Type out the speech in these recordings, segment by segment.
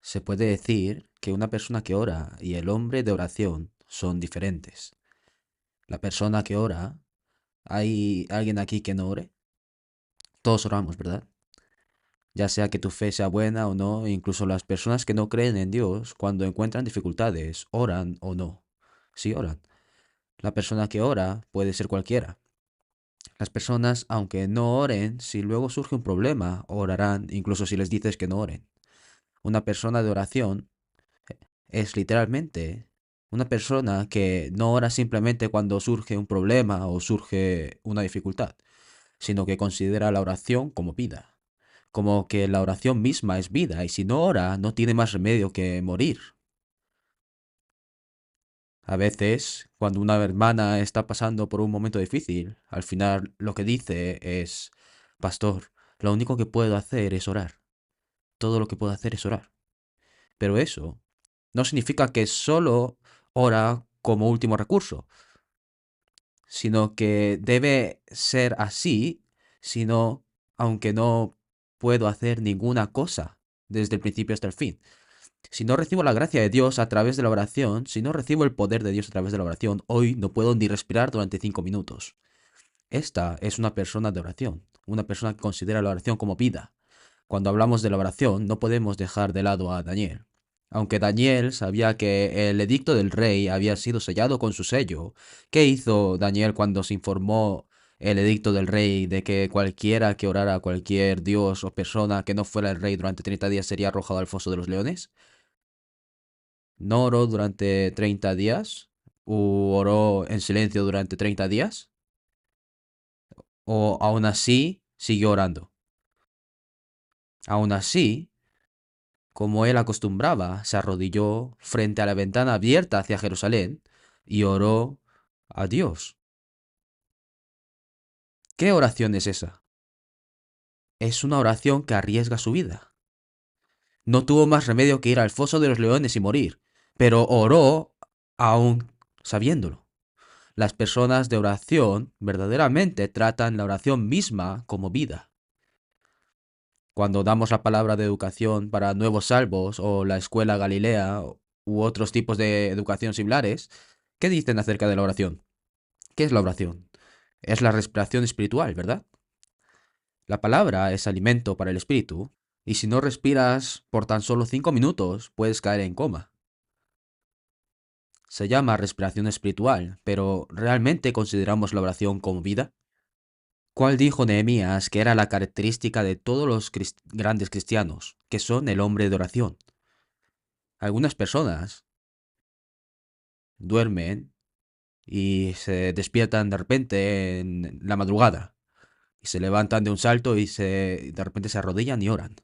Se puede decir que una persona que ora y el hombre de oración son diferentes. La persona que ora, ¿hay alguien aquí que no ore? Todos oramos, ¿verdad? Ya sea que tu fe sea buena o no, incluso las personas que no creen en Dios, cuando encuentran dificultades, oran o no. Sí oran. La persona que ora puede ser cualquiera. Las personas, aunque no oren, si luego surge un problema, orarán, incluso si les dices que no oren. Una persona de oración es literalmente una persona que no ora simplemente cuando surge un problema o surge una dificultad, sino que considera la oración como vida, como que la oración misma es vida y si no ora no tiene más remedio que morir. A veces, cuando una hermana está pasando por un momento difícil, al final lo que dice es, Pastor, lo único que puedo hacer es orar. Todo lo que puedo hacer es orar. Pero eso no significa que solo ora como último recurso, sino que debe ser así, sino aunque no puedo hacer ninguna cosa desde el principio hasta el fin. Si no recibo la gracia de Dios a través de la oración, si no recibo el poder de Dios a través de la oración, hoy no puedo ni respirar durante 5 minutos. Esta es una persona de oración, una persona que considera la oración como vida. Cuando hablamos de la oración, no podemos dejar de lado a Daniel. Aunque Daniel sabía que el edicto del rey había sido sellado con su sello, ¿qué hizo Daniel cuando se informó el edicto del rey de que cualquiera que orara a cualquier dios o persona que no fuera el rey durante 30 días sería arrojado al foso de los leones? ¿No oró durante 30 días? ¿O oró en silencio durante 30 días? ¿O aún así siguió orando? Aún así, como él acostumbraba, se arrodilló frente a la ventana abierta hacia Jerusalén y oró a Dios. ¿Qué oración es esa? Es una oración que arriesga su vida. No tuvo más remedio que ir al foso de los leones y morir, pero oró aún sabiéndolo. Las personas de oración verdaderamente tratan la oración misma como vida. Cuando damos la palabra de educación para nuevos salvos o la escuela Galilea u otros tipos de educación similares, ¿qué dicen acerca de la oración? ¿Qué es la oración? Es la respiración espiritual, ¿verdad? La palabra es alimento para el espíritu, y si no respiras por tan solo 5 minutos, puedes caer en coma. Se llama respiración espiritual, pero ¿realmente consideramos la oración como vida? ¿Cuál dijo Nehemías que era la característica de todos los grandes cristianos, que son el hombre de oración? Algunas personas duermen y se despiertan de repente en la madrugada y se levantan de un salto y de repente se arrodillan y oran.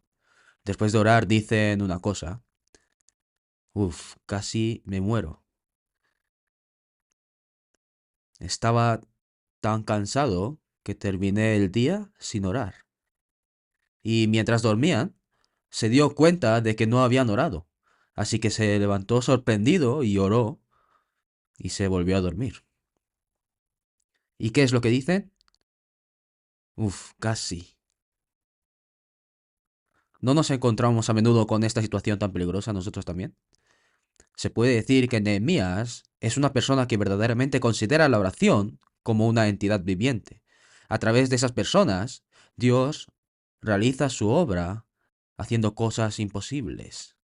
Después de orar dicen una cosa, casi me muero. Estaba tan cansado que terminé el día sin orar. Y mientras dormían, se dio cuenta de que no habían orado. Así que se levantó sorprendido y oró y se volvió a dormir. ¿Y qué es lo que dicen? Casi. ¿No nos encontramos a menudo con esta situación tan peligrosa nosotros también? Se puede decir que Nehemías es una persona que verdaderamente considera la oración como una entidad viviente. A través de esas personas, Dios realiza su obra haciendo cosas imposibles.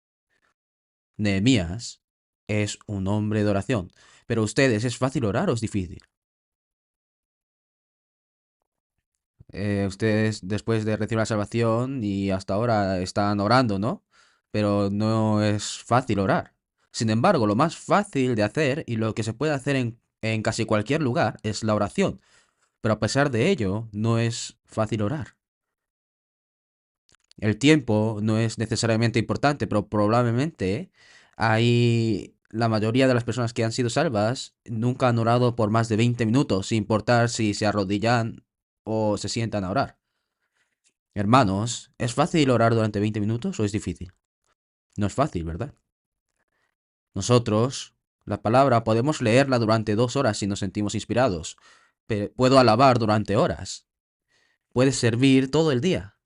Nehemías es un hombre de oración. Pero ustedes, ¿es fácil orar o es difícil? Ustedes después de recibir la salvación y hasta ahora están orando, ¿no? Pero no es fácil orar. Sin embargo, lo más fácil de hacer y lo que se puede hacer en casi cualquier lugar es la oración. Pero a pesar de ello, no es fácil orar. El tiempo no es necesariamente importante, pero probablemente hay la mayoría de las personas que han sido salvas nunca han orado por más de 20 minutos, sin importar si se arrodillan o se sientan a orar. Hermanos, ¿es fácil orar durante 20 minutos o es difícil? No es fácil, ¿verdad? Nosotros, la palabra, podemos leerla durante 2 horas si nos sentimos inspirados. Puedo alabar durante horas. Puedes servir todo el día.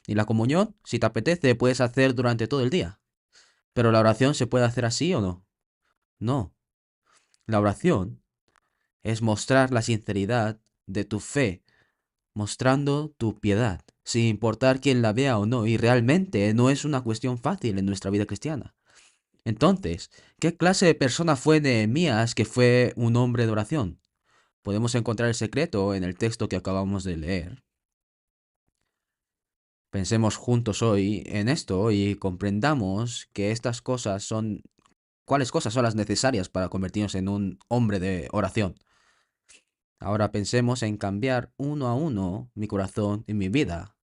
Y la comunión, si te apetece, puedes hacer durante todo el día. Pero la oración se puede hacer así o no. No. La oración es mostrar la sinceridad de tu fe, mostrando tu piedad, sin importar quién la vea o no, y realmente no es una cuestión fácil en nuestra vida cristiana. Entonces, ¿qué clase de persona fue Nehemías que fue un hombre de oración? Podemos encontrar el secreto en el texto que acabamos de leer. Pensemos juntos hoy en esto y comprendamos que estas cosas son, cuáles cosas son las necesarias para convertirnos en un hombre de oración. Ahora pensemos en cambiar uno a uno mi corazón y mi vida,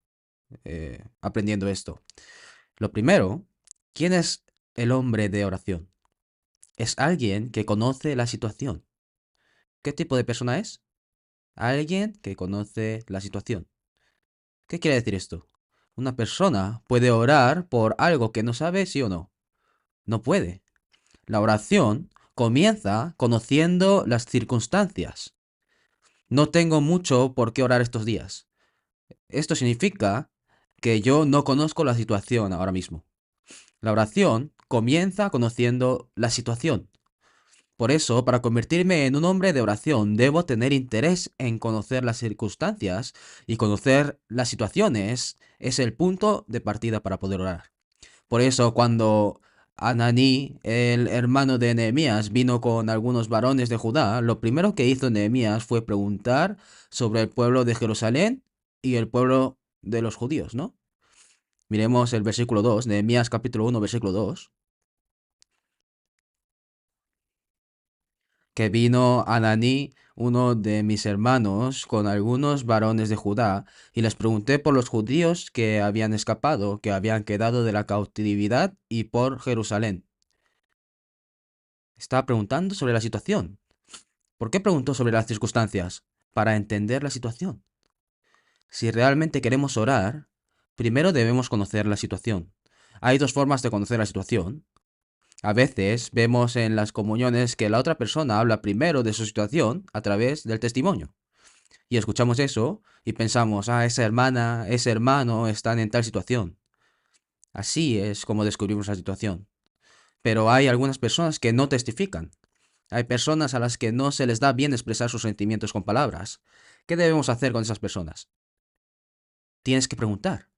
aprendiendo esto. Lo primero, ¿quién es el hombre de oración? Es alguien que conoce la situación. ¿Qué tipo de persona es? Alguien que conoce la situación. ¿Qué quiere decir esto? Una persona puede orar por algo que no sabe sí o no. No puede. La oración comienza conociendo las circunstancias. No tengo mucho por qué orar estos días. Esto significa que yo no conozco la situación ahora mismo. La oración comienza conociendo la situación. Por eso, para convertirme en un hombre de oración, debo tener interés en conocer las circunstancias y conocer las situaciones es el punto de partida para poder orar. Por eso, cuando Ananí, el hermano de Nehemías, vino con algunos varones de Judá, lo primero que hizo Nehemías fue preguntar sobre el pueblo de Jerusalén y el pueblo de los judíos, ¿no? Miremos el versículo 2, Nehemías capítulo 1, versículo 2. Que vino Ananí, uno de mis hermanos, con algunos varones de Judá, y les pregunté por los judíos que habían escapado, que habían quedado de la cautividad, y por Jerusalén. Estaba preguntando sobre la situación. ¿Por qué preguntó sobre las circunstancias? Para entender la situación. Si realmente queremos orar, primero debemos conocer la situación. Hay dos formas de conocer la situación. A veces vemos en las comuniones que la otra persona habla primero de su situación a través del testimonio. Y escuchamos eso y pensamos, esa hermana, ese hermano están en tal situación. Así es como descubrimos la situación. Pero hay algunas personas que no testifican. Hay personas a las que no se les da bien expresar sus sentimientos con palabras. ¿Qué debemos hacer con esas personas? Tienes que preguntar.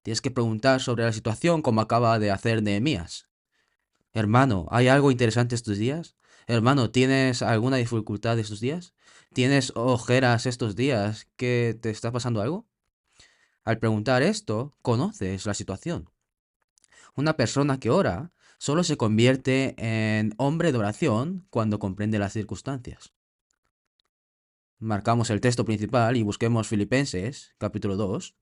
Tienes que preguntar sobre la situación como acaba de hacer Nehemías. Hermano, ¿hay algo interesante estos días? Hermano, ¿tienes alguna dificultad estos días? ¿Tienes ojeras estos días? ¿Que te está pasando algo? Al preguntar esto, conoces la situación. Una persona que ora solo se convierte en hombre de oración cuando comprende las circunstancias. Marcamos el texto principal y busquemos Filipenses, capítulo 2.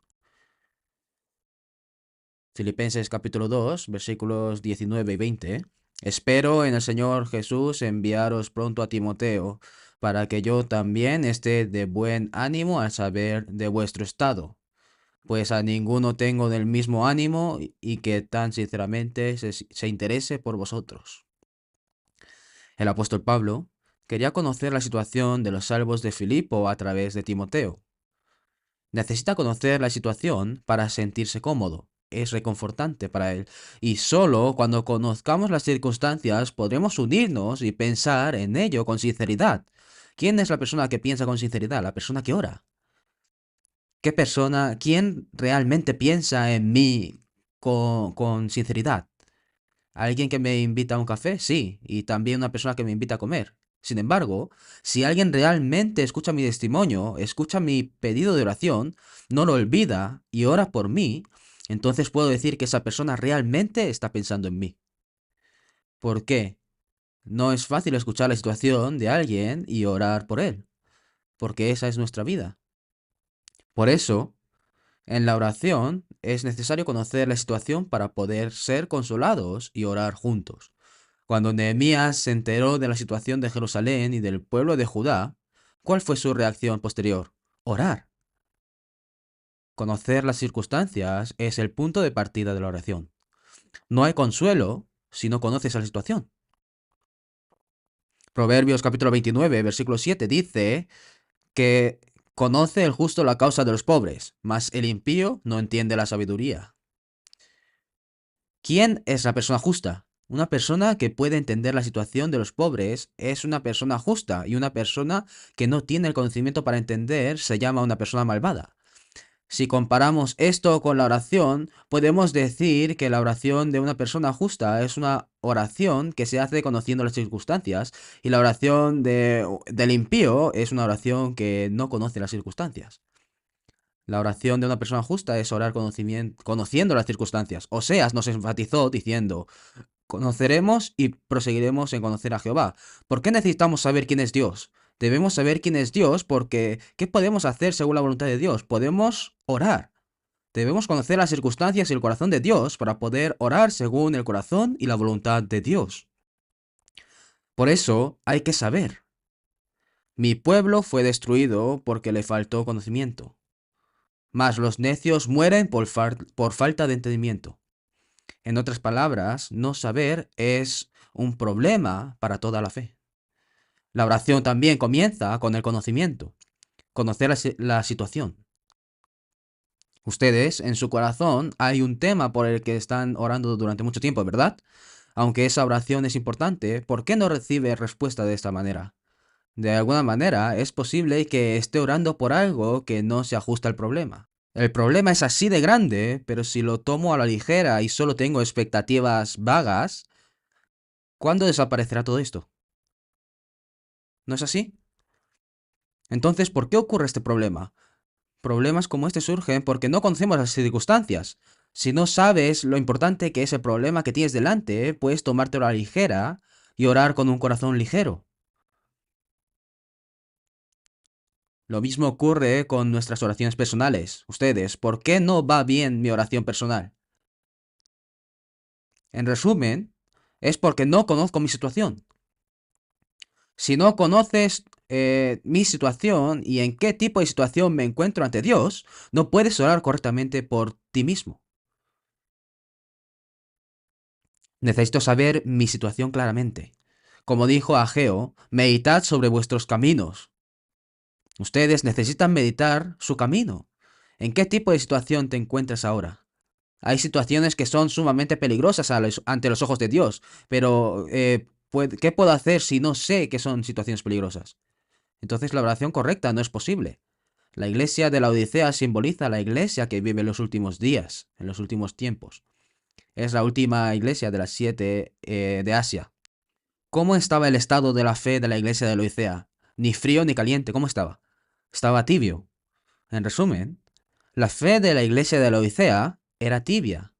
Filipenses, capítulo 2, versículos 19 y 20. Espero en el Señor Jesús enviaros pronto a Timoteo, para que yo también esté de buen ánimo al saber de vuestro estado, pues a ninguno tengo del mismo ánimo y que tan sinceramente se interese por vosotros. El apóstol Pablo quería conocer la situación de los salvos de Filipo a través de Timoteo. Necesita conocer la situación para sentirse cómodo. Es reconfortante para él. Y solo cuando conozcamos las circunstancias podremos unirnos y pensar en ello con sinceridad. ¿Quién es la persona que piensa con sinceridad? La persona que ora. ¿Qué persona, quién realmente piensa en mí con sinceridad? ¿Alguien que me invita a un café? Sí, y también una persona que me invita a comer. Sin embargo, si alguien realmente escucha mi testimonio, escucha mi pedido de oración, no lo olvida y ora por mí, entonces puedo decir que esa persona realmente está pensando en mí. ¿Por qué? No es fácil escuchar la situación de alguien y orar por él, porque esa es nuestra vida. Por eso, en la oración es necesario conocer la situación para poder ser consolados y orar juntos. Cuando Nehemías se enteró de la situación de Jerusalén y del pueblo de Judá, ¿cuál fue su reacción posterior? Orar. Conocer las circunstancias es el punto de partida de la oración. No hay consuelo si no conoces la situación. Proverbios capítulo 29, versículo 7 dice que conoce el justo la causa de los pobres, mas el impío no entiende la sabiduría. ¿Quién es la persona justa? Una persona que puede entender la situación de los pobres es una persona justa, y una persona que no tiene el conocimiento para entender se llama una persona malvada. Si comparamos esto con la oración, podemos decir que la oración de una persona justa es una oración que se hace conociendo las circunstancias, y la oración del impío es una oración que no conoce las circunstancias. La oración de una persona justa es orar conociendo las circunstancias. Oseas nos enfatizó diciendo: conoceremos y proseguiremos en conocer a Jehová. ¿Por qué necesitamos saber quién es Dios? Debemos saber quién es Dios porque ¿qué podemos hacer según la voluntad de Dios? Podemos orar. Debemos conocer las circunstancias y el corazón de Dios para poder orar según el corazón y la voluntad de Dios. Por eso hay que saber. Mi pueblo fue destruido porque le faltó conocimiento, mas los necios mueren por falta de entendimiento. En otras palabras, no saber es un problema para toda la fe. La oración también comienza con el conocimiento, conocer la situación. Ustedes, en su corazón, hay un tema por el que están orando durante mucho tiempo, ¿verdad? Aunque esa oración es importante, ¿por qué no recibe respuesta de esta manera? De alguna manera, es posible que esté orando por algo que no se ajusta al problema. El problema es así de grande, pero si lo tomo a la ligera y solo tengo expectativas vagas, ¿cuándo desaparecerá todo esto? ¿No es así? Entonces, ¿por qué ocurre este problema? Problemas como este surgen porque no conocemos las circunstancias. Si no sabes lo importante que es el problema que tienes delante, puedes tomártelo a la ligera y orar con un corazón ligero. Lo mismo ocurre con nuestras oraciones personales. Ustedes, ¿por qué no va bien mi oración personal? En resumen, es porque no conozco mi situación. Si no conoces mi situación y en qué tipo de situación me encuentro ante Dios, no puedes orar correctamente por ti mismo. Necesito saber mi situación claramente. Como dijo Ageo, meditad sobre vuestros caminos. Ustedes necesitan meditar su camino. ¿En qué tipo de situación te encuentras ahora? Hay situaciones que son sumamente peligrosas ante los ojos de Dios, pero ¿qué puedo hacer si no sé que son situaciones peligrosas? Entonces la oración correcta no es posible. La iglesia de la Odisea simboliza la iglesia que vive en los últimos días, en los últimos tiempos. Es la última iglesia de las 7 de Asia. ¿Cómo estaba el estado de la fe de la iglesia de Laodicea? Ni frío ni caliente, ¿cómo estaba? Estaba tibio. En resumen, la fe de la iglesia de Laodicea era tibia.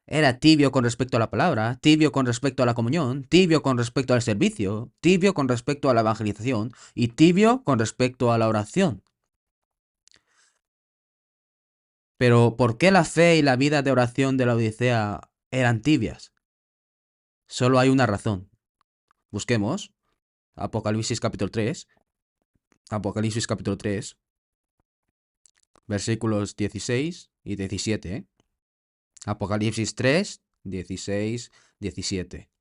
Era tibio con respecto a la palabra, tibio con respecto a la comunión, tibio con respecto al servicio, tibio con respecto a la evangelización y tibio con respecto a la oración. Pero ¿por qué la fe y la vida de oración de la Odisea eran tibias? Solo hay una razón. Busquemos Apocalipsis capítulo 3, Apocalipsis capítulo 3, versículos 16 y 17. Apocalipsis 3, 16, 17.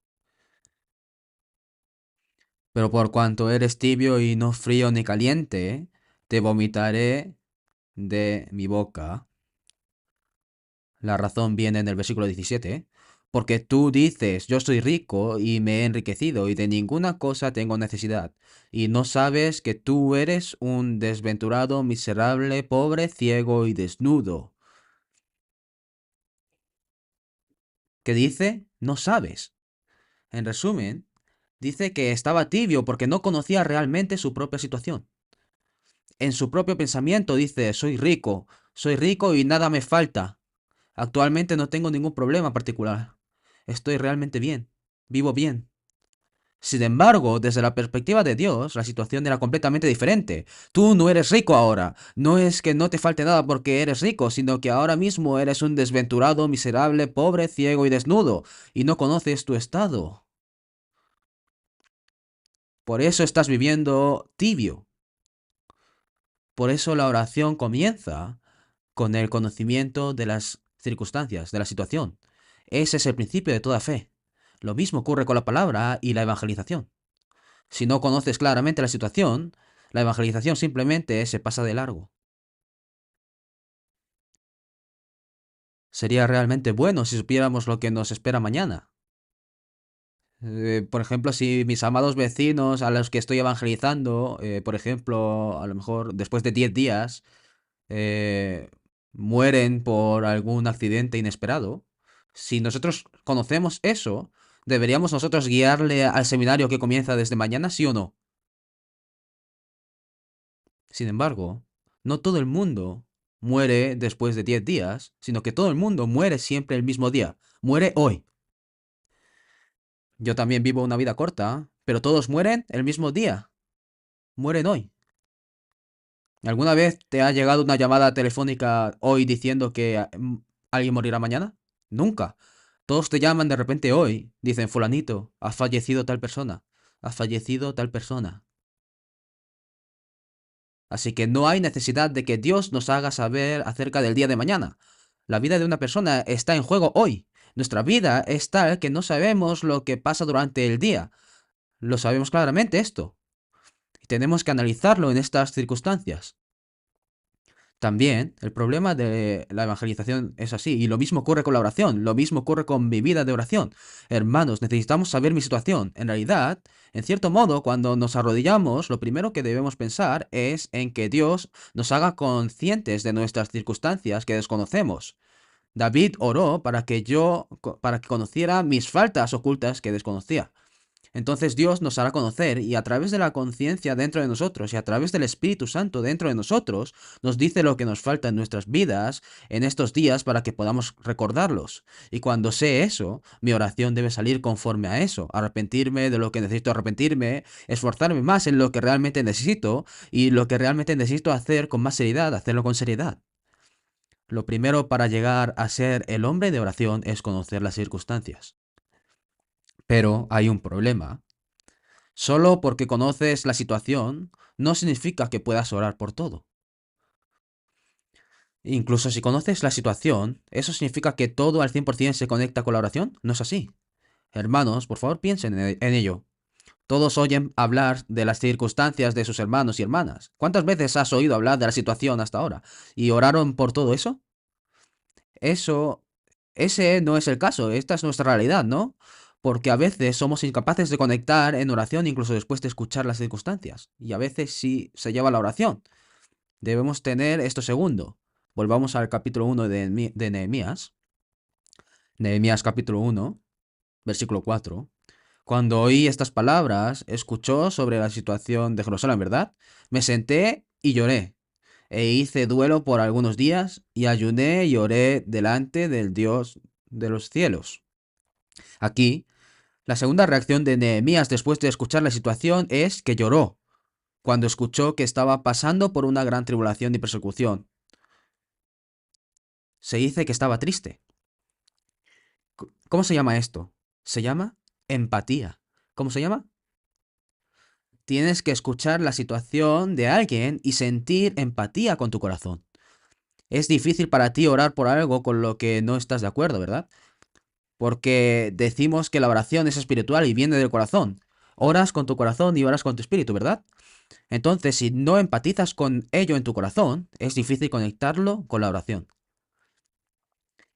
Pero por cuanto eres tibio y no frío ni caliente, te vomitaré de mi boca. La razón viene en el versículo 17. Porque tú dices, yo soy rico y me he enriquecido y de ninguna cosa tengo necesidad. Y no sabes que tú eres un desventurado, miserable, pobre, ciego y desnudo. ¿Qué dice? No sabes. En resumen, dice que estaba tibio porque no conocía realmente su propia situación. En su propio pensamiento dice, soy rico y nada me falta. Actualmente no tengo ningún problema particular. Estoy realmente bien, vivo bien. Sin embargo, desde la perspectiva de Dios, la situación era completamente diferente. Tú no eres rico ahora. No es que no te falte nada porque eres rico, sino que ahora mismo eres un desventurado, miserable, pobre, ciego y desnudo, y no conoces tu estado. Por eso estás viviendo tibio. Por eso la oración comienza con el conocimiento de las circunstancias, de la situación. Ese es el principio de toda fe. Lo mismo ocurre con la palabra y la evangelización. Si no conoces claramente la situación, la evangelización simplemente se pasa de largo. Sería realmente bueno si supiéramos lo que nos espera mañana. Por ejemplo, si mis amados vecinos a los que estoy evangelizando, por ejemplo, a lo mejor después de 10 días, eh, mueren por algún accidente inesperado, si nosotros conocemos eso, ¿deberíamos nosotros guiarle al seminario que comienza desde mañana, sí o no? Sin embargo, no todo el mundo muere después de 10 días, sino que todo el mundo muere siempre el mismo día. Muere hoy. Yo también vivo una vida corta, pero todos mueren el mismo día. Mueren hoy. ¿Alguna vez te ha llegado una llamada telefónica hoy diciendo que alguien morirá mañana? Nunca. Todos te llaman de repente hoy. Dicen, fulanito, ha fallecido tal persona. Ha fallecido tal persona. Así que no hay necesidad de que Dios nos haga saber acerca del día de mañana. La vida de una persona está en juego hoy. Nuestra vida es tal que no sabemos lo que pasa durante el día. Lo sabemos claramente esto. Y tenemos que analizarlo en estas circunstancias. También el problema de la evangelización es así, y lo mismo ocurre con la oración, lo mismo ocurre con mi vida de oración. Hermanos, necesitamos saber mi situación. En realidad, en cierto modo, cuando nos arrodillamos, lo primero que debemos pensar es en que Dios nos haga conscientes de nuestras circunstancias que desconocemos. David oró para que conociera mis faltas ocultas que desconocía. Entonces Dios nos hará conocer y a través de la conciencia dentro de nosotros y a través del Espíritu Santo dentro de nosotros, nos dice lo que nos falta en nuestras vidas en estos días para que podamos recordarlos. Y cuando sé eso, mi oración debe salir conforme a eso, arrepentirme de lo que necesito arrepentirme, esforzarme más en lo que realmente necesito y lo que realmente necesito hacer con más seriedad, hacerlo con seriedad. Lo primero para llegar a ser el hombre de oración es conocer las circunstancias. Pero hay un problema. Solo porque conoces la situación no significa que puedas orar por todo. Incluso si conoces la situación, ¿eso significa que todo al 100% se conecta con la oración? No es así. Hermanos, por favor piensen en ello. Todos oyen hablar de las circunstancias de sus hermanos y hermanas. ¿Cuántas veces has oído hablar de la situación hasta ahora? ¿Y oraron por todo eso? Eso, ese no es el caso, esta es nuestra realidad, ¿no? Porque a veces somos incapaces de conectar en oración incluso después de escuchar las circunstancias. Y a veces sí se lleva la oración. Debemos tener esto segundo. Volvamos al capítulo 1 de Nehemías. Nehemías capítulo 1, versículo 4. Cuando oí estas palabras, escuchó sobre la situación de Jerusalén, ¿verdad? Me senté y lloré. E hice duelo por algunos días y ayuné y oré delante del Dios de los cielos. Aquí, la segunda reacción de Nehemías después de escuchar la situación es que lloró, cuando escuchó que estaba pasando por una gran tribulación y persecución. Se dice que estaba triste. ¿Cómo se llama esto? Se llama empatía. ¿Cómo se llama? Tienes que escuchar la situación de alguien y sentir empatía con tu corazón. Es difícil para ti orar por algo con lo que no estás de acuerdo, ¿verdad? Porque decimos que la oración es espiritual y viene del corazón. Oras con tu corazón y oras con tu espíritu, ¿verdad? Entonces, si no empatizas con ello en tu corazón, es difícil conectarlo con la oración.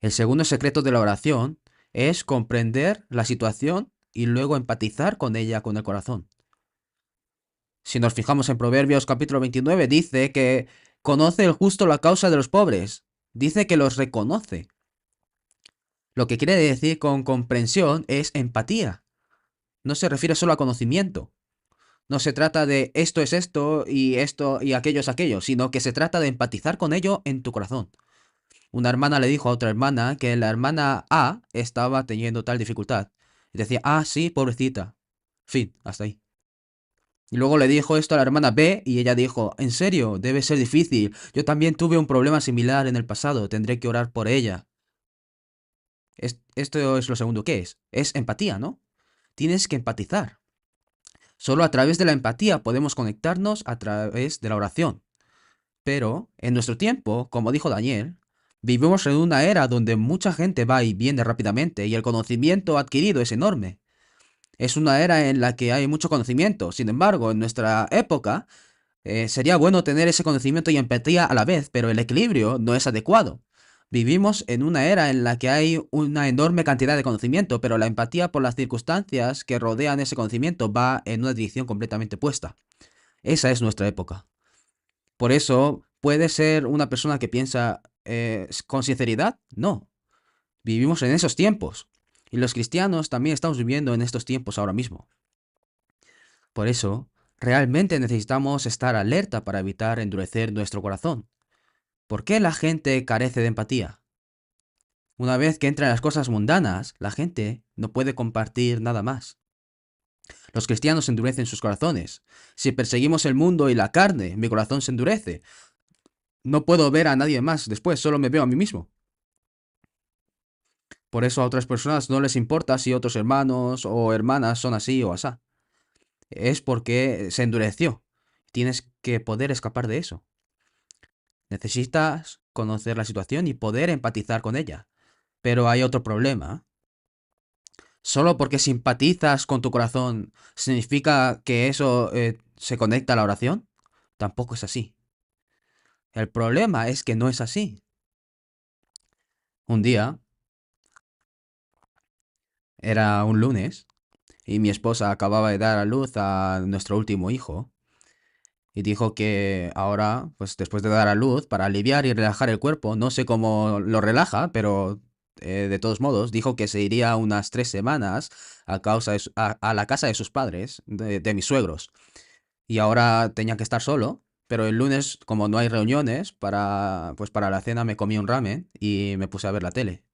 El segundo secreto de la oración es comprender la situación y luego empatizar con ella con el corazón. Si nos fijamos en Proverbios capítulo 29, dice que conoce el justo la causa de los pobres. Dice que los reconoce. Lo que quiere decir con comprensión es empatía. No se refiere solo a conocimiento. No se trata de esto y aquello es aquello, sino que se trata de empatizar con ello en tu corazón. Una hermana le dijo a otra hermana que la hermana A estaba teniendo tal dificultad. Y decía, ah, sí, pobrecita. Fin, hasta ahí. Y luego le dijo esto a la hermana B y ella dijo, en serio, debe ser difícil. Yo también tuve un problema similar en el pasado, tendré que orar por ella. Esto es lo segundo que es empatía, ¿no? Tienes que empatizar. Solo a través de la empatía podemos conectarnos a través de la oración. Pero, en nuestro tiempo, como dijo Daniel, vivimos en una era donde mucha gente va y viene rápidamente y el conocimiento adquirido es enorme. Es una era en la que hay mucho conocimiento. Sin embargo, en nuestra época, sería bueno tener ese conocimiento y empatía a la vez, pero el equilibrio no es adecuado. Vivimos en una era en la que hay una enorme cantidad de conocimiento, pero la empatía por las circunstancias que rodean ese conocimiento va en una dirección completamente opuesta. Esa es nuestra época. Por eso, ¿puede ser una persona que piensa con sinceridad? No. Vivimos en esos tiempos. Y los cristianos también estamos viviendo en estos tiempos ahora mismo. Por eso, realmente necesitamos estar alerta para evitar endurecer nuestro corazón. ¿Por qué la gente carece de empatía? Una vez que entran las cosas mundanas, la gente no puede compartir nada más. Los cristianos endurecen sus corazones. Si perseguimos el mundo y la carne, mi corazón se endurece. No puedo ver a nadie más después, solo me veo a mí mismo. Por eso a otras personas no les importa si otros hermanos o hermanas son así o asá. Es porque se endureció. Tienes que poder escapar de eso. Necesitas conocer la situación y poder empatizar con ella. Pero hay otro problema. Solo porque simpatizas con tu corazón, ¿significa que eso se conecta a la oración? Tampoco es así. El problema es que no es así. Un día, era un lunes, y mi esposa acababa de dar a luz a nuestro último hijo, y dijo que ahora, pues después de dar a luz, para aliviar y relajar el cuerpo, no sé cómo lo relaja, pero de todos modos, dijo que se iría unas 3 semanas a la casa de sus padres, de mis suegros. Y ahora tenía que estar solo, pero el lunes, como no hay reuniones, pues para la cena me comí un ramen y me puse a ver la tele.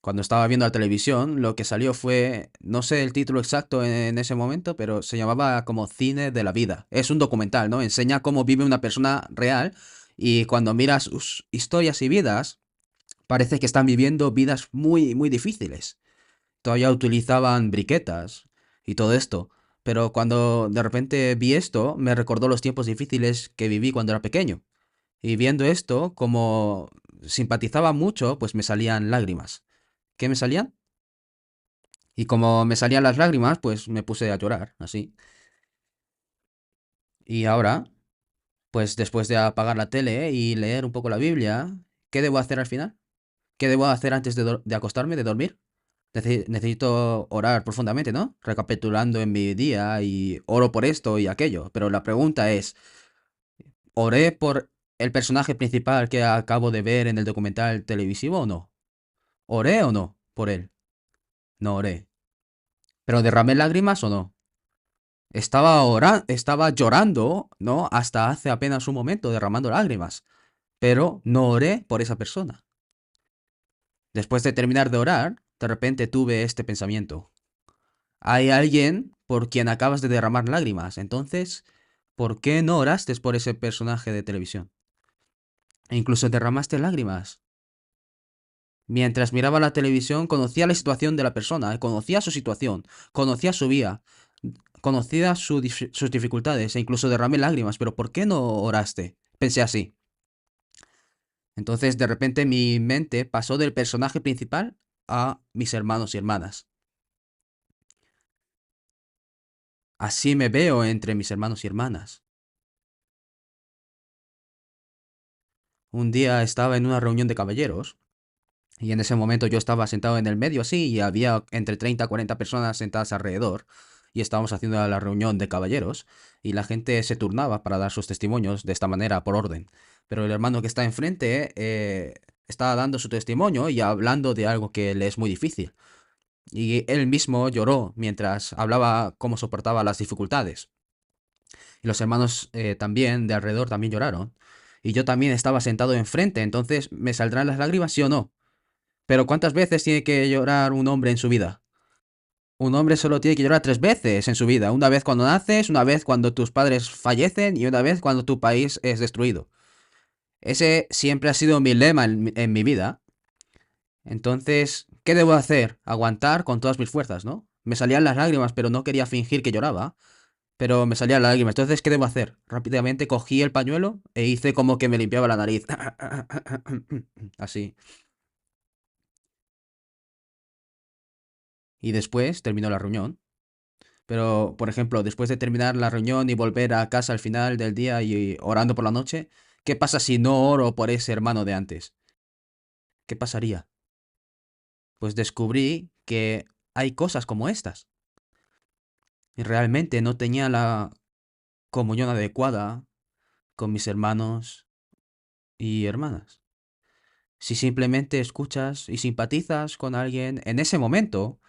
Cuando estaba viendo la televisión, lo que salió fue, no sé el título exacto en ese momento, pero se llamaba como Cine de la Vida. Es un documental, ¿no? Enseña cómo vive una persona real y cuando miras sus historias y vidas, parece que están viviendo vidas muy, muy difíciles. Todavía utilizaban briquetas y todo esto. Pero cuando de repente vi esto, me recordó los tiempos difíciles que viví cuando era pequeño. Y viendo esto, como simpatizaba mucho, pues me salían lágrimas. ¿Qué me salían? Y como me salían las lágrimas, pues me puse a llorar, así. Y ahora, pues después de apagar la tele y leer un poco la Biblia, ¿qué debo hacer al final? ¿Qué debo hacer antes de acostarme, de dormir? Necesito orar profundamente, ¿no? Recapitulando en mi día y oro por esto y aquello. Pero la pregunta es, ¿oré por el personaje principal que acabo de ver en el documental televisivo o no? ¿Oré o no por él? No oré. ¿Pero derramé lágrimas o no? Estaba llorando, ¿no? Hasta hace apenas un momento, derramando lágrimas. Pero no oré por esa persona. Después de terminar de orar, de repente tuve este pensamiento. Hay alguien por quien acabas de derramar lágrimas. Entonces, ¿por qué no oraste por ese personaje de televisión? E incluso derramaste lágrimas. Mientras miraba la televisión, conocía la situación de la persona, conocía su situación, conocía su vida, conocía sus dificultades e incluso derramé lágrimas. Pero ¿por qué no oraste? Pensé así. Entonces, de repente, mi mente pasó del personaje principal a mis hermanos y hermanas. Así me veo entre mis hermanos y hermanas. Un día estaba en una reunión de caballeros y en ese momento yo estaba sentado en el medio así y había entre 30 a 40 personas sentadas alrededor y estábamos haciendo la reunión de caballeros y la gente se turnaba para dar sus testimonios de esta manera por orden. Pero el hermano que está enfrente estaba dando su testimonio y hablando de algo que le es muy difícil. Y él mismo lloró mientras hablaba cómo soportaba las dificultades. Y los hermanos también de alrededor también lloraron. Y yo también estaba sentado enfrente, entonces ¿me saldrán las lágrimas, sí o no? Pero ¿cuántas veces tiene que llorar un hombre en su vida? Un hombre solo tiene que llorar 3 veces en su vida. Una vez cuando naces, una vez cuando tus padres fallecen y una vez cuando tu país es destruido. Ese siempre ha sido mi lema en mi vida. Entonces, ¿qué debo hacer? Aguantar con todas mis fuerzas, ¿no? Me salían las lágrimas, pero no quería fingir que lloraba. Pero me salían las lágrimas. Entonces, ¿qué debo hacer? Rápidamente cogí el pañuelo e hice como que me limpiaba la nariz. Así. Y después terminó la reunión. Pero, por ejemplo, después de terminar la reunión y volver a casa al final del día y orando por la noche, ¿qué pasa si no oro por ese hermano de antes? ¿qué pasaría? Pues descubrí que hay cosas como estas. Y realmente no tenía la comunión adecuada con mis hermanos y hermanas. Si simplemente escuchas y simpatizas con alguien en ese momento,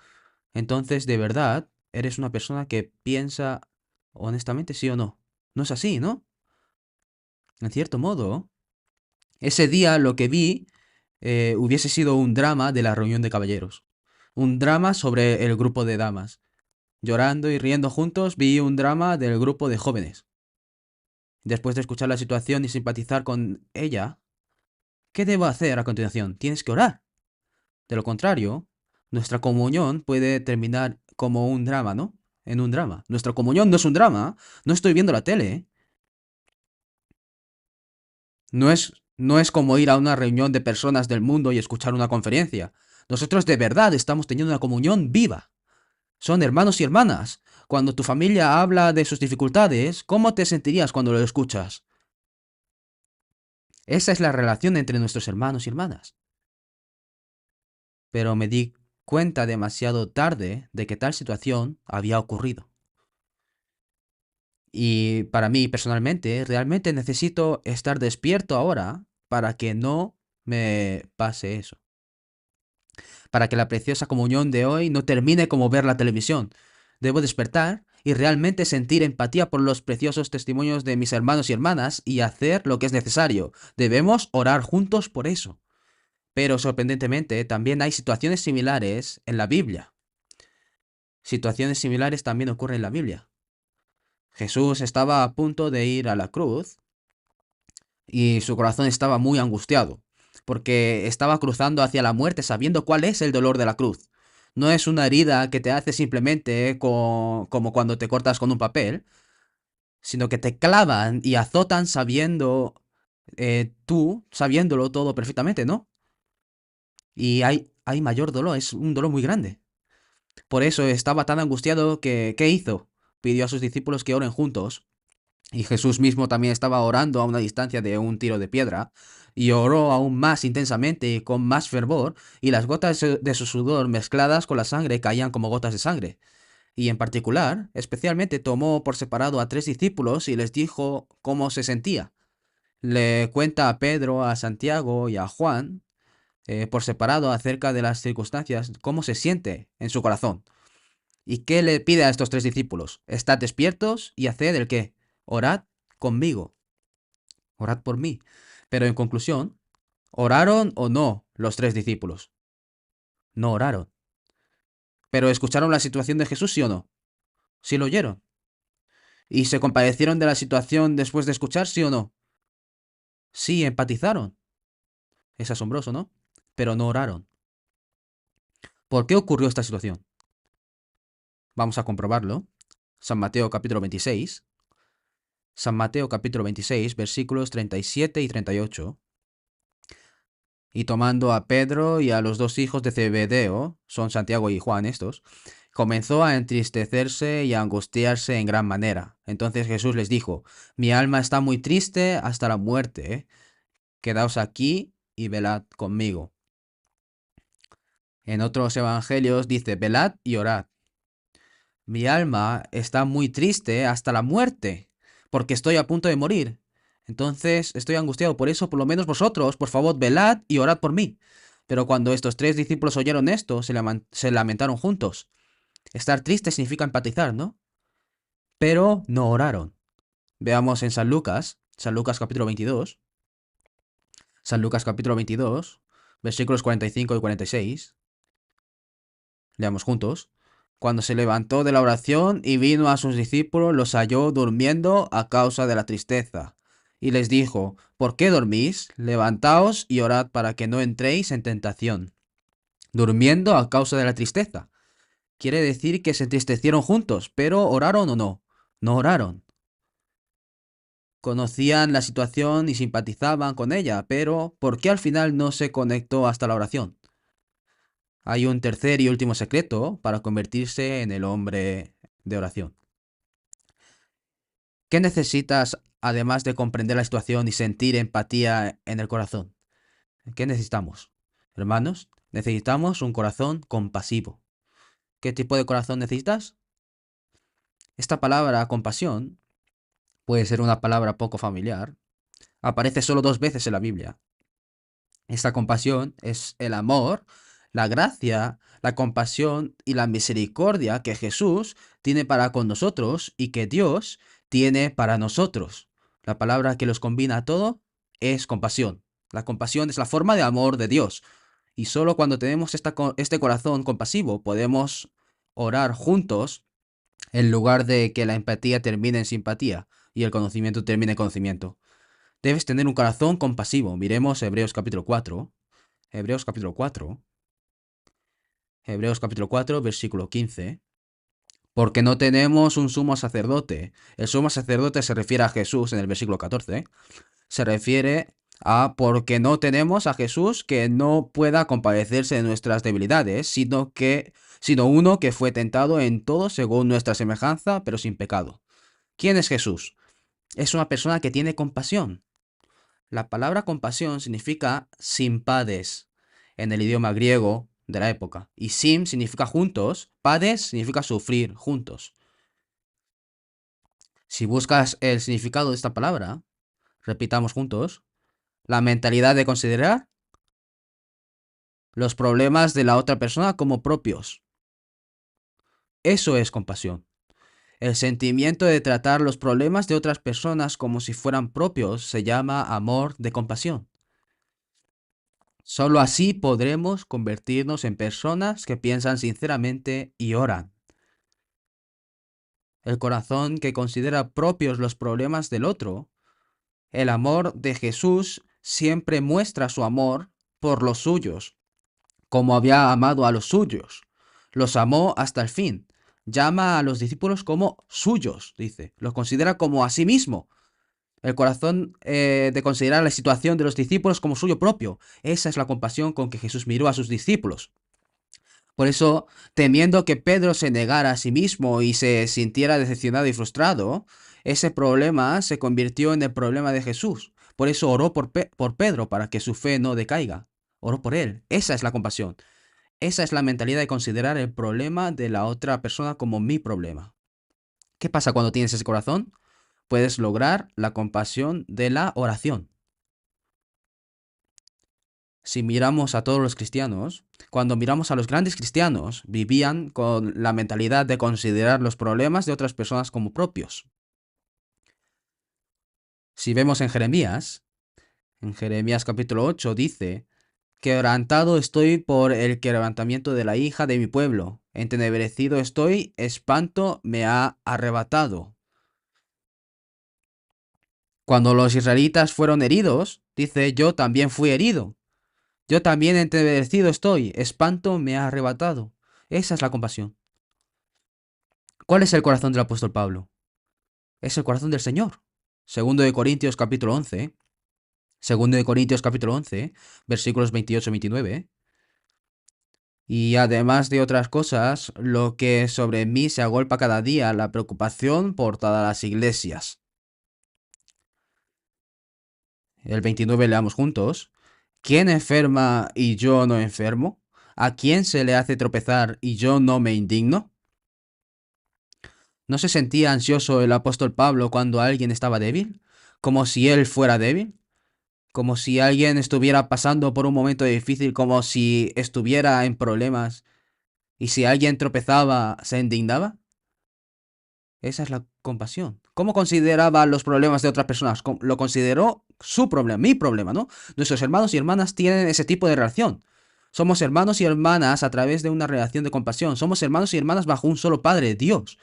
entonces de verdad eres una persona que piensa honestamente sí o no. No es así, ¿no? En cierto modo, ese día lo que vi hubiese sido un drama de la reunión de caballeros. Un drama sobre el grupo de damas. Llorando y riendo juntos, vi un drama del grupo de jóvenes. Después de escuchar la situación y simpatizar con ella, ¿qué debo hacer a continuación? Tienes que orar. De lo contrario, nuestra comunión puede terminar como un drama, ¿no? En un drama. Nuestra comunión no es un drama. No estoy viendo la tele. No es como ir a una reunión de personas del mundo y escuchar una conferencia. Nosotros de verdad estamos teniendo una comunión viva. Son hermanos y hermanas. Cuando tu familia habla de sus dificultades, ¿cómo te sentirías cuando lo escuchas? Esa es la relación entre nuestros hermanos y hermanas. Pero me di cuenta demasiado tarde de que tal situación había ocurrido. Y para mí personalmente, realmente necesito estar despierto ahora para que no me pase eso. Para que la preciosa comunión de hoy no termine como ver la televisión. Debo despertar y realmente sentir empatía por los preciosos testimonios de mis hermanos y hermanas y hacer lo que es necesario. Debemos orar juntos por eso. Pero sorprendentemente también hay situaciones similares en la Biblia. Situaciones similares también ocurren en la Biblia. Jesús estaba a punto de ir a la cruz y su corazón estaba muy angustiado, porque estaba cruzando hacia la muerte sabiendo cuál es el dolor de la cruz. No es una herida que te hace simplemente como cuando te cortas con un papel, sino que te clavan y azotan tú sabiéndolo todo perfectamente, ¿no? Y hay mayor dolor, es un dolor muy grande. Por eso estaba tan angustiado que, ¿qué hizo? Pidió a sus discípulos que oren juntos. Y Jesús mismo también estaba orando a una distancia de un tiro de piedra, y oró aún más intensamente y con más fervor, y las gotas de su sudor mezcladas con la sangre caían como gotas de sangre. Y en particular, especialmente tomó por separado a 3 discípulos y les dijo cómo se sentía. Le cuenta a Pedro, a Santiago y a Juan, por separado acerca de las circunstancias, cómo se siente en su corazón. ¿Y qué le pide a estos 3 discípulos? Estad despiertos y haced el qué. Orad conmigo. Orad por mí. Pero en conclusión, ¿oraron o no los 3 discípulos? No oraron. Pero escucharon la situación de Jesús, ¿sí o no? Sí lo oyeron. ¿Y se compadecieron de la situación después de escuchar, sí o no? Sí, empatizaron. Es asombroso, ¿no? Pero no oraron. ¿Por qué ocurrió esta situación? Vamos a comprobarlo. San Mateo capítulo 26. San Mateo capítulo 26, versículos 37 y 38. Y tomando a Pedro y a los 2 hijos de Zebedeo, son Santiago y Juan estos, comenzó a entristecerse y a angustiarse en gran manera. Entonces Jesús les dijo, mi alma está muy triste hasta la muerte, quedaos aquí y velad conmigo. En otros evangelios dice, velad y orad. Mi alma está muy triste hasta la muerte, porque estoy a punto de morir. Entonces estoy angustiado, por eso por lo menos vosotros, por favor, velad y orad por mí. Pero cuando estos 3 discípulos oyeron esto, se lamentaron juntos. Estar triste significa empatizar, ¿no? Pero no oraron. Veamos en San Lucas capítulo 22, San Lucas capítulo 22, versículos 45 y 46. Leamos juntos. Cuando se levantó de la oración y vino a sus discípulos, los halló durmiendo a causa de la tristeza. Y les dijo, ¿por qué dormís? Levantaos y orad para que no entréis en tentación. Durmiendo a causa de la tristeza. Quiere decir que se entristecieron juntos, pero ¿oraron o no? No oraron. Conocían la situación y simpatizaban con ella, pero ¿por qué al final no se conectó hasta la oración? Hay un tercer y último secreto para convertirse en el hombre de oración. ¿Qué necesitas además de comprender la situación y sentir empatía en el corazón? ¿Qué necesitamos? Hermanos, necesitamos un corazón compasivo. ¿Qué tipo de corazón necesitas? Esta palabra compasión puede ser una palabra poco familiar. Aparece solo 2 veces en la Biblia. Esta compasión es el amor, la gracia, la compasión y la misericordia que Jesús tiene para con nosotros y que Dios tiene para nosotros. La palabra que los combina todo es compasión. La compasión es la forma de amor de Dios. Y solo cuando tenemos este corazón compasivo podemos orar juntos en lugar de que la empatía termine en simpatía y el conocimiento termine en conocimiento. Debes tener un corazón compasivo. Miremos Hebreos capítulo 4. Hebreos capítulo 4. Hebreos capítulo 4, versículo 15. Porque no tenemos un sumo sacerdote. El sumo sacerdote se refiere a Jesús en el versículo 14. Se refiere a porque no tenemos a Jesús que no pueda compadecerse de nuestras debilidades, sino uno que fue tentado en todo según nuestra semejanza, pero sin pecado. ¿Quién es Jesús? Es una persona que tiene compasión. La palabra compasión significa simpades en el idioma griego de la época. Y sim significa juntos, pades significa sufrir juntos. Si buscas el significado de esta palabra, repitamos juntos, la mentalidad de considerar los problemas de la otra persona como propios. Eso es compasión. El sentimiento de tratar los problemas de otras personas como si fueran propios se llama amor de compasión. Solo así podremos convertirnos en personas que piensan sinceramente y oran. El corazón que considera propios los problemas del otro, el amor de Jesús siempre muestra su amor por los suyos, como había amado a los suyos. Los amó hasta el fin. Llama a los discípulos como suyos, dice. Los considera como a sí mismo. El corazón de considerar la situación de los discípulos como suyo propio. Esa es la compasión con que Jesús miró a sus discípulos. Por eso, temiendo que Pedro se negara a sí mismo y se sintiera decepcionado y frustrado, ese problema se convirtió en el problema de Jesús. Por eso oró por Pedro para que su fe no decaiga. Oró por él. Esa es la compasión. Esa es la mentalidad de considerar el problema de la otra persona como mi problema. ¿Qué pasa cuando tienes ese corazón? Puedes lograr la compasión de la oración. Si miramos a todos los cristianos, cuando miramos a los grandes cristianos, vivían con la mentalidad de considerar los problemas de otras personas como propios. Si vemos en Jeremías capítulo 8 dice, quebrantado estoy por el quebrantamiento de la hija de mi pueblo, entenebrecido estoy, espanto me ha arrebatado. Cuando los israelitas fueron heridos, dice, yo también fui herido. Yo también entenebrecido estoy, espanto me ha arrebatado. Esa es la compasión. ¿Cuál es el corazón del apóstol Pablo? Es el corazón del Señor. Segundo de Corintios capítulo 11. Segundo de Corintios capítulo 11, versículos 28 y 29. Y además de otras cosas, lo que sobre mí se agolpa cada día, la preocupación por todas las iglesias. El 29 leamos juntos. ¿Quién enferma y yo no enfermo? ¿A quién se le hace tropezar y yo no me indigno? ¿No se sentía ansioso el apóstol Pablo cuando alguien estaba débil? ¿Como si él fuera débil? ¿Como si alguien estuviera pasando por un momento difícil? ¿Como si estuviera en problemas? ¿Y si alguien tropezaba, se indignaba? Esa es la compasión. ¿Cómo consideraba los problemas de otras personas? Lo consideró su problema, mi problema, ¿no? Nuestros hermanos y hermanas tienen ese tipo de relación. Somos hermanos y hermanas a través de una relación de compasión. Somos hermanos y hermanas bajo un solo Padre, Dios.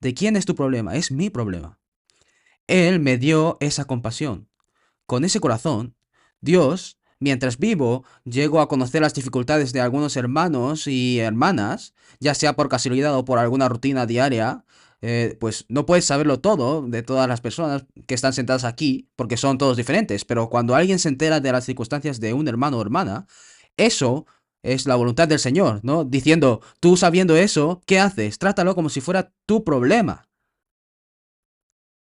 ¿De quién es tu problema? Es mi problema. Él me dio esa compasión. Con ese corazón, Dios, mientras vivo, llego a conocer las dificultades de algunos hermanos y hermanas, ya sea por casualidad o por alguna rutina diaria. Pues no puedes saberlo todo de todas las personas que están sentadas aquí, porque son todos diferentes, pero cuando alguien se entera de las circunstancias de un hermano o hermana, eso es la voluntad del Señor, ¿no? Diciendo, tú sabiendo eso, ¿qué haces? Trátalo como si fuera tu problema.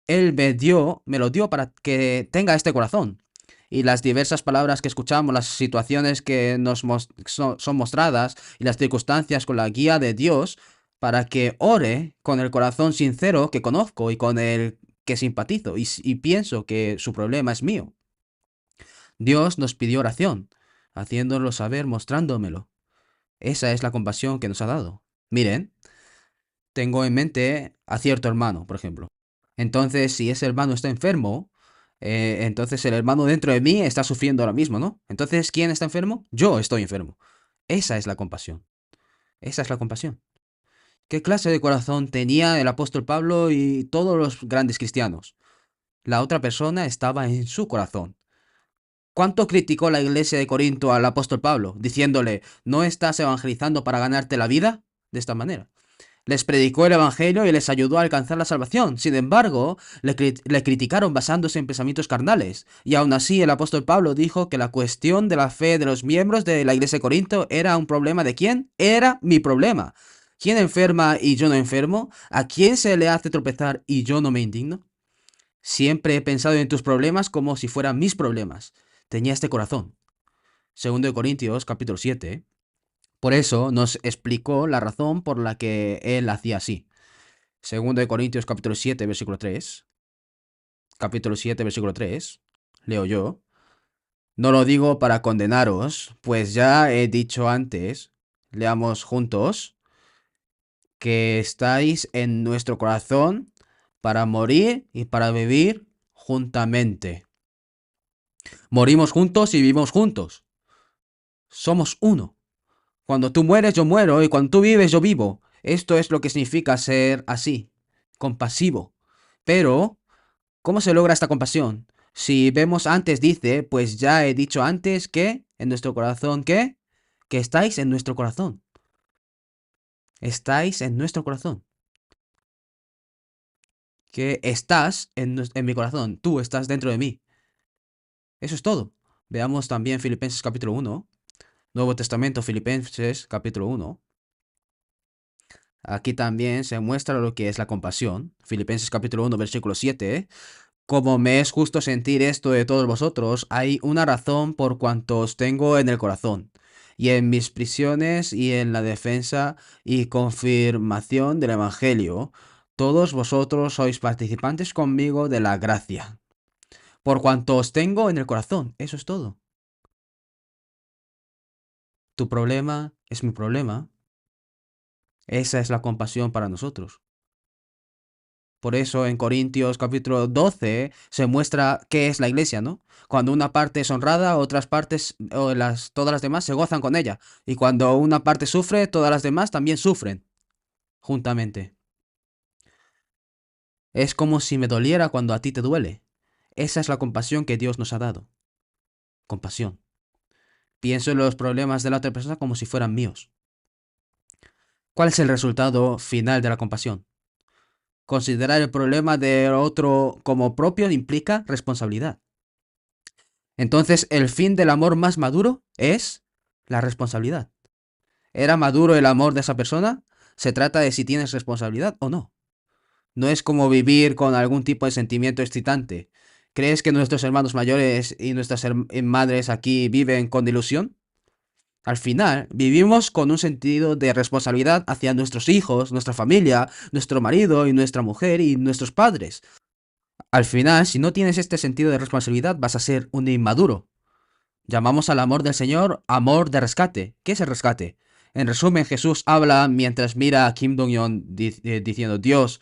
Él me lo dio para que tenga este corazón. y las diversas palabras que escuchamos, las situaciones que son mostradas y las circunstancias con la guía de Dios para que ore con el corazón sincero que conozco y con el que simpatizo y pienso que su problema es mío. Dios nos pidió oración, haciéndolo saber, mostrándomelo. Esa es la compasión que nos ha dado. Miren, tengo en mente a cierto hermano, por ejemplo. Entonces, si ese hermano está enfermo, entonces el hermano dentro de mí está sufriendo ahora mismo, ¿no? Entonces, ¿quién está enfermo? Yo estoy enfermo. Esa es la compasión. Esa es la compasión. ¿Qué clase de corazón tenía el apóstol Pablo y todos los grandes cristianos? La otra persona estaba en su corazón. ¿Cuánto criticó la iglesia de Corinto al apóstol Pablo, diciéndole, ¿no estás evangelizando para ganarte la vida? De esta manera. Les predicó el Evangelio y les ayudó a alcanzar la salvación. Sin embargo, le criticaron basándose en pensamientos carnales. Y aún así, el apóstol Pablo dijo que la cuestión de la fe de los miembros de la iglesia de Corinto era un problema de quién? Era mi problema. ¿Quién enferma y yo no enfermo? ¿A quién se le hace tropezar y yo no me indigno? Siempre he pensado en tus problemas como si fueran mis problemas. Tenía este corazón. Segundo de Corintios, capítulo 7. Por eso nos explicó la razón por la que él hacía así. Segundo de Corintios capítulo 7, versículo 3. Capítulo 7, versículo 3. Leo yo. No lo digo para condenaros, pues ya he dicho antes, leamos juntos, que estáis en nuestro corazón para morir y para vivir juntamente. Morimos juntos y vivimos juntos. Somos uno. Cuando tú mueres, yo muero, y cuando tú vives, yo vivo. Esto es lo que significa ser así, compasivo. Pero ¿cómo se logra esta compasión? Si vemos antes dice, pues ya he dicho antes que en nuestro corazón, ¿qué? Que estáis en nuestro corazón. Estáis en nuestro corazón. Que estás en mi corazón. Tú estás dentro de mí. Eso es todo. Veamos también Filipenses capítulo 1. Nuevo Testamento, Filipenses capítulo 1. Aquí también se muestra lo que es la compasión. Filipenses capítulo 1, versículo 7. Como me es justo sentir esto de todos vosotros, hay una razón por cuanto os tengo en el corazón, y en mis prisiones y en la defensa y confirmación del Evangelio, todos vosotros sois participantes conmigo de la gracia. Por cuanto os tengo en el corazón, eso es todo. Tu problema es mi problema. Esa es la compasión para nosotros. Por eso en Corintios capítulo 12 se muestra qué es la iglesia, ¿no? Cuando una parte es honrada, otras partes, todas las demás se gozan con ella. Y cuando una parte sufre, todas las demás también sufren, juntamente. Es como si me doliera cuando a ti te duele. Esa es la compasión que Dios nos ha dado. Compasión. Pienso en los problemas de la otra persona como si fueran míos. ¿Cuál es el resultado final de la compasión? Considerar el problema de otro como propio implica responsabilidad. Entonces, el fin del amor más maduro es la responsabilidad. ¿Era maduro el amor de esa persona? Se trata de si tienes responsabilidad o no. No es como vivir con algún tipo de sentimiento excitante. ¿Crees que nuestros hermanos mayores y nuestras madres aquí viven con ilusión? Al final, vivimos con un sentido de responsabilidad hacia nuestros hijos, nuestra familia, nuestro marido y nuestra mujer y nuestros padres. Al final, si no tienes este sentido de responsabilidad, vas a ser un inmaduro. Llamamos al amor del Señor amor de rescate. ¿Qué es el rescate? En resumen, Jesús habla mientras mira a Kim Dong-yeon diciendo, Dios,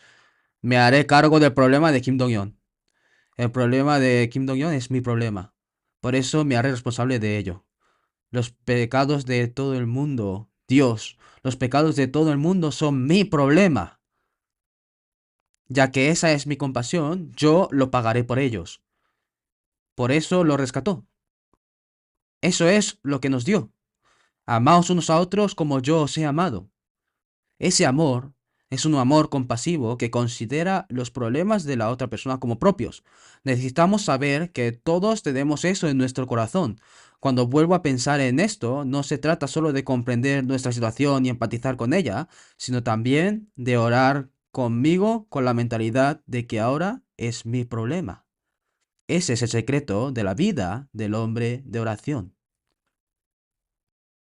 me haré cargo del problema de Kim Dong-yeon. El problema de Kim Dong-yeon es mi problema. Por eso me haré responsable de ello. Los pecados de todo el mundo, Dios, los pecados de todo el mundo son mi problema. Ya que esa es mi compasión, yo lo pagaré por ellos. Por eso lo rescató. Eso es lo que nos dio. Amaos unos a otros como yo os he amado. Ese amor es un amor compasivo que considera los problemas de la otra persona como propios. Necesitamos saber que todos tenemos eso en nuestro corazón. Cuando vuelvo a pensar en esto, no se trata solo de comprender nuestra situación y empatizar con ella, sino también de orar conmigo con la mentalidad de que ahora es mi problema. Ese es el secreto de la vida del hombre de oración.